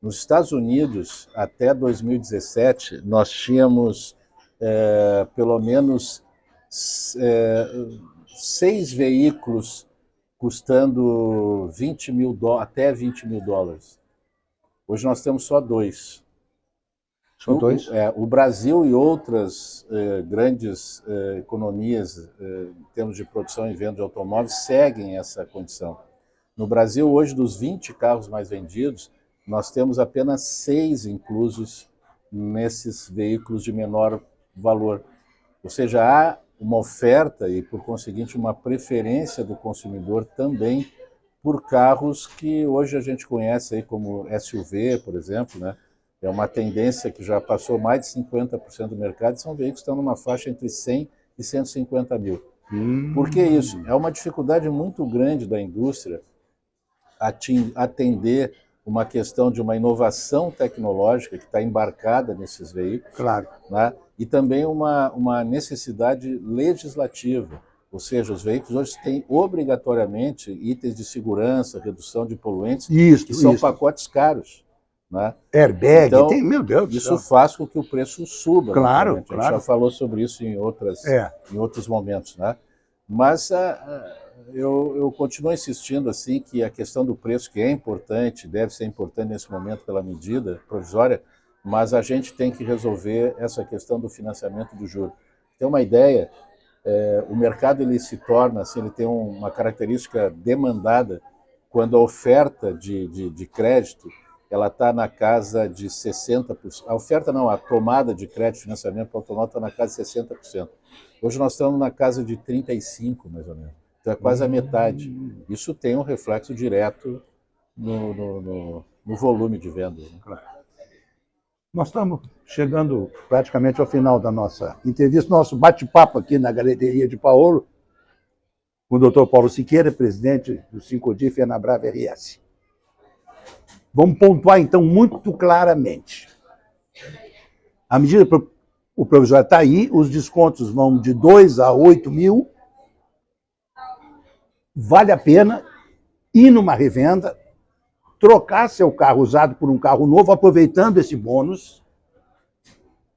Nos Estados Unidos, até 2017, nós tínhamos pelo menos 6 veículos custando até 20 mil dólares. Hoje nós temos só 2.
Só 2?
O Brasil e outras grandes economias em termos de produção e venda de automóveis seguem essa condição. No Brasil, hoje, dos 20 carros mais vendidos, nós temos apenas 6 inclusos nesses veículos de menor valor. Ou seja, há uma oferta e, por conseguinte, uma preferência do consumidor também por carros que hoje a gente conhece aí como SUV, por exemplo, né? É uma tendência que já passou mais de 50% do mercado, são veículos que estão numa faixa entre 100 e 150 mil. Por que isso? É uma dificuldade muito grande da indústria atender uma questão de uma inovação tecnológica que está embarcada nesses veículos,
claro,
né? E também uma necessidade legislativa, ou seja, os veículos hoje têm obrigatoriamente itens de segurança, redução de poluentes, que são pacotes caros, né?
Airbag,
então,
meu Deus do céu.
Isso faz com que o preço suba.
Claro,
A gente já falou sobre isso em outros momentos, né? Mas eu continuo insistindo assim que a questão do preço, que é importante, deve ser importante nesse momento pela medida provisória, mas a gente tem que resolver essa questão do financiamento do juro. Tem uma ideia, o mercado ele se torna, assim, ele tem uma característica demandada quando a oferta de crédito ela está na casa de 60%. A oferta não, a tomada de crédito, financiamento para o automóvel está na casa de 60%. Hoje nós estamos na casa de 35%, mais ou menos. Então é quase a metade. Isso tem um reflexo direto no volume de vendas. Né?
Claro. Nós estamos chegando praticamente ao final da nossa entrevista, nosso bate-papo aqui na Galeria de Paolo, com o Dr. Paulo Siqueira, presidente do Sincodif e Enabrava RS. Vamos pontuar, então, muito claramente. A medida, o provisório está aí, os descontos vão de 2 a 8 mil. Vale a pena ir numa revenda, trocar seu carro usado por um carro novo, aproveitando esse bônus.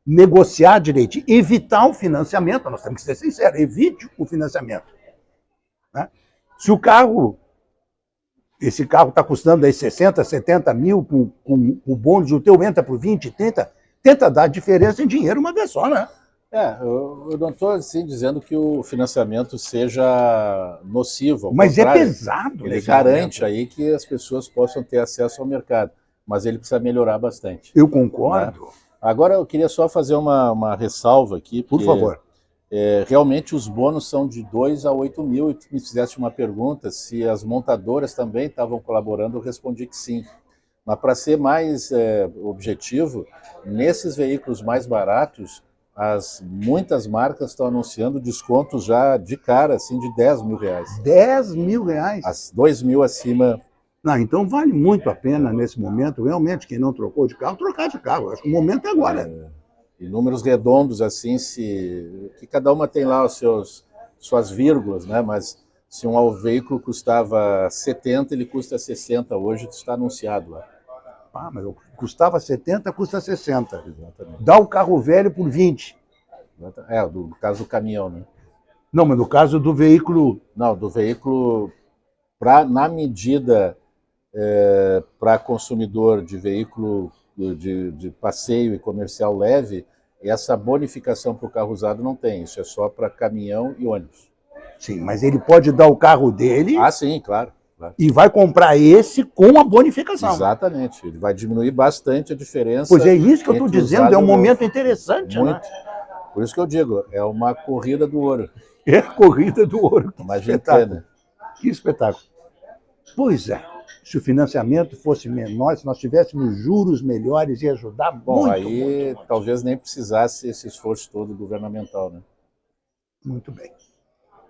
negociar direito, evitar o financiamento, nós temos que ser sinceros, evite o financiamento. Né? Se esse carro está custando aí 60, 70 mil, com o bônus, o teu entra por 20, 30, tenta dar diferença em dinheiro uma vez só, né?
Eu não estou assim dizendo que o financiamento seja nocivo.
Mas é pesado.
Ele garante aí que as pessoas possam ter acesso ao mercado, mas ele precisa melhorar bastante.
Eu concordo.
Né? Agora eu queria só fazer uma ressalva aqui.
Por favor.
Realmente os bônus são de 2 a 8 mil, e tu me fizeste uma pergunta se as montadoras também estavam colaborando, eu respondi que sim. Mas para ser mais objetivo, nesses veículos mais baratos, muitas marcas estão anunciando descontos já de cara, assim, de 10 mil reais.
10 mil reais?
As 2 mil acima.
Não, então vale muito a pena nesse momento, realmente, quem não trocou de carro, trocar de carro. Acho que o momento é agora.
E números redondos, assim, que cada uma tem lá suas vírgulas, né? Mas se um veículo custava 70, ele custa 60 hoje, está anunciado lá.
Mas custava 70, custa 60.
Exatamente.
Dá o carro velho por 20.
No caso do caminhão, né?
Não, mas no caso do veículo...
Não, do veículo, na medida para consumidor de veículo de passeio e comercial leve, essa bonificação para o carro usado não tem. Isso é só para caminhão e ônibus.
Sim, mas ele pode dar o carro dele...
Ah, sim, claro.
E vai comprar esse com a bonificação.
Exatamente. Ele vai diminuir bastante a diferença.
Pois é isso que eu estou dizendo, é um momento interessante.
Muito.
Né?
Por isso que eu digo, é uma corrida do ouro.
É a corrida do ouro.
Imagina, né?
Que espetáculo. Pois é. Se o financiamento fosse menor, se nós tivéssemos juros melhores, ia ajudar muito.
Bom, aí talvez nem precisasse esse esforço todo governamental, né?
Muito bem.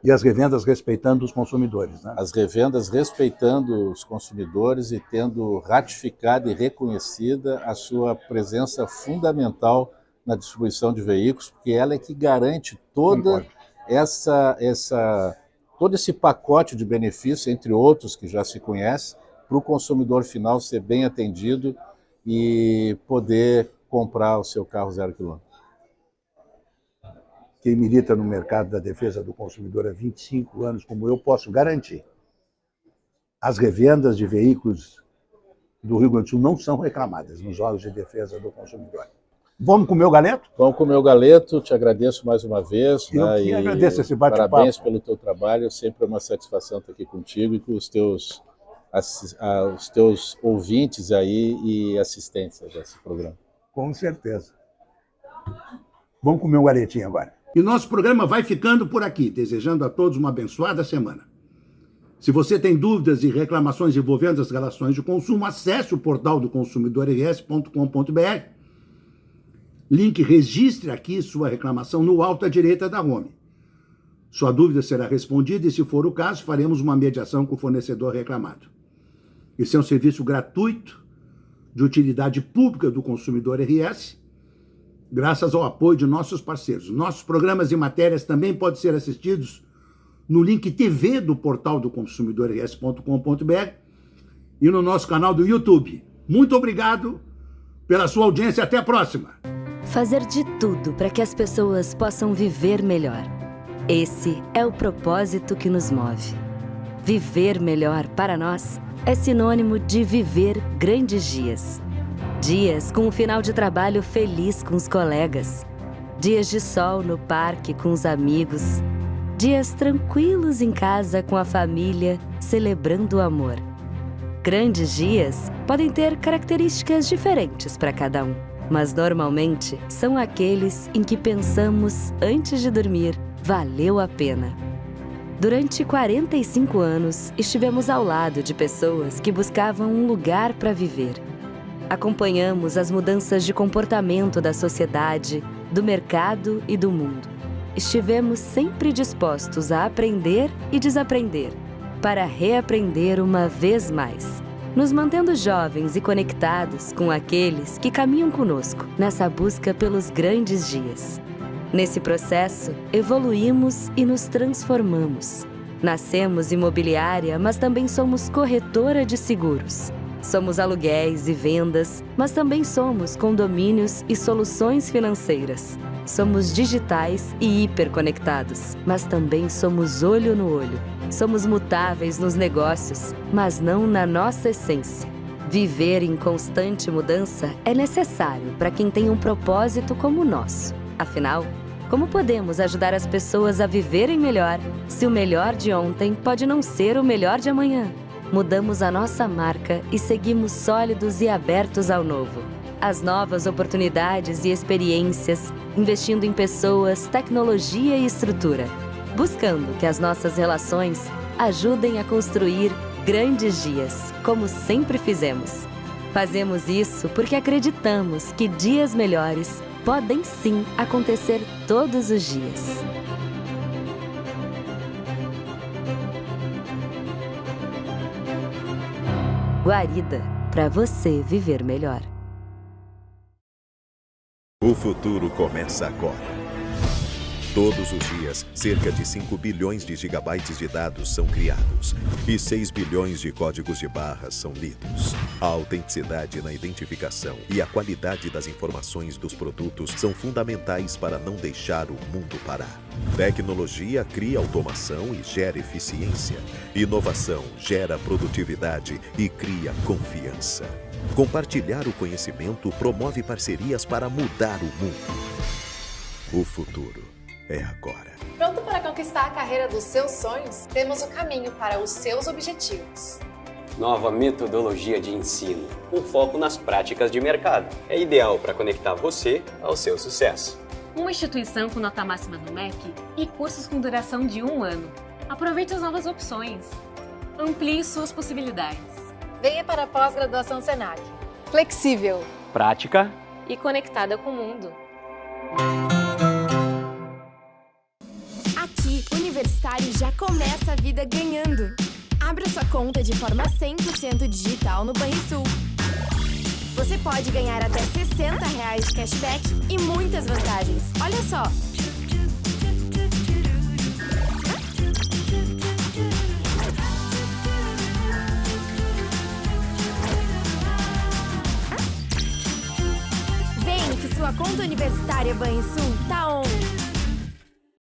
E as revendas respeitando os consumidores, né?
As revendas respeitando os consumidores e tendo ratificada e reconhecida a sua presença fundamental na distribuição de veículos, porque ela é que garante todo esse pacote de benefícios, entre outros que já se conhece, para o consumidor final ser bem atendido e poder comprar o seu carro 0 km.
Quem milita no mercado da defesa do consumidor há 25 anos, como eu, posso garantir. As revendas de veículos do Rio Grande do Sul não são reclamadas nos órgãos de defesa do consumidor. Vamos comer o galeto?
Vamos comer o galeto, te agradeço mais uma vez.
Eu que agradeço esse bate-papo.
Parabéns pelo teu trabalho, sempre é uma satisfação estar aqui contigo e com os teus ouvintes aí e assistentes desse programa.
Com certeza. Vamos comer um galetinho agora.
E nosso programa vai ficando por aqui, desejando a todos uma abençoada semana. Se você tem dúvidas e reclamações envolvendo as relações de consumo, acesse o portal do consumidorrs.com.br. Link registre aqui sua reclamação no alto à direita da home. Sua dúvida será respondida e, se for o caso, faremos uma mediação com o fornecedor reclamado. Esse é um serviço gratuito, de utilidade pública do Consumidor RS, graças ao apoio de nossos parceiros. Nossos programas e matérias também podem ser assistidos no link TV do portal do consumidorrs.com.br e no nosso canal do YouTube. Muito obrigado pela sua audiência. Até a próxima.
Fazer de tudo para que as pessoas possam viver melhor. Esse é o propósito que nos move. Viver melhor para nós é sinônimo de viver grandes dias. Dias com um final de trabalho feliz com os colegas. Dias de sol no parque com os amigos. Dias tranquilos em casa com a família, celebrando o amor. Grandes dias podem ter características diferentes para cada um, mas normalmente são aqueles em que pensamos antes de dormir, valeu a pena. Durante 45 anos, estivemos ao lado de pessoas que buscavam um lugar para viver. Acompanhamos as mudanças de comportamento da sociedade, do mercado e do mundo. Estivemos sempre dispostos a aprender e desaprender, para reaprender uma vez mais, nos mantendo jovens e conectados com aqueles que caminham conosco nessa busca pelos grandes dias. Nesse processo, evoluímos e nos transformamos. Nascemos imobiliária, mas também somos corretora de seguros. Somos aluguéis e vendas, mas também somos condomínios e soluções financeiras. Somos digitais e hiperconectados, mas também somos olho no olho. Somos mutáveis nos negócios, mas não na nossa essência. Viver em constante mudança é necessário para quem tem um propósito como o nosso. Afinal, como podemos ajudar as pessoas a viverem melhor se o melhor de ontem pode não ser o melhor de amanhã? Mudamos a nossa marca e seguimos sólidos e abertos ao novo. As novas oportunidades e experiências, investindo em pessoas, tecnologia e estrutura. Buscando que as nossas relações ajudem a construir grandes dias, como sempre fizemos. Fazemos isso porque acreditamos que dias melhores podem sim acontecer todos os dias. Guarida, para você viver melhor.
O futuro começa agora. Todos os dias, cerca de 5 bilhões de gigabytes de dados são criados e 6 bilhões de códigos de barras são lidos. A autenticidade na identificação e a qualidade das informações dos produtos são fundamentais para não deixar o mundo parar. Tecnologia cria automação e gera eficiência. Inovação gera produtividade e cria confiança. Compartilhar o conhecimento promove parcerias para mudar o mundo. O futuro é agora.
Pronto para conquistar a carreira dos seus sonhos? Temos o caminho para os seus objetivos.
Nova metodologia de ensino, com foco nas práticas de mercado. É ideal para conectar você ao seu sucesso.
Uma instituição com nota máxima no MEC e cursos com duração de 1 ano. Aproveite as novas opções. Amplie suas possibilidades.
Venha para a pós-graduação Senac. Flexível.
Prática.
E conectada com o mundo.
Aqui, Universitário já começa a vida ganhando. Abra sua conta de forma 100% digital no Banrisul. Você pode ganhar até R$60 de cashback e muitas vantagens. Olha só! Vem que sua conta universitária Banrisul tá on!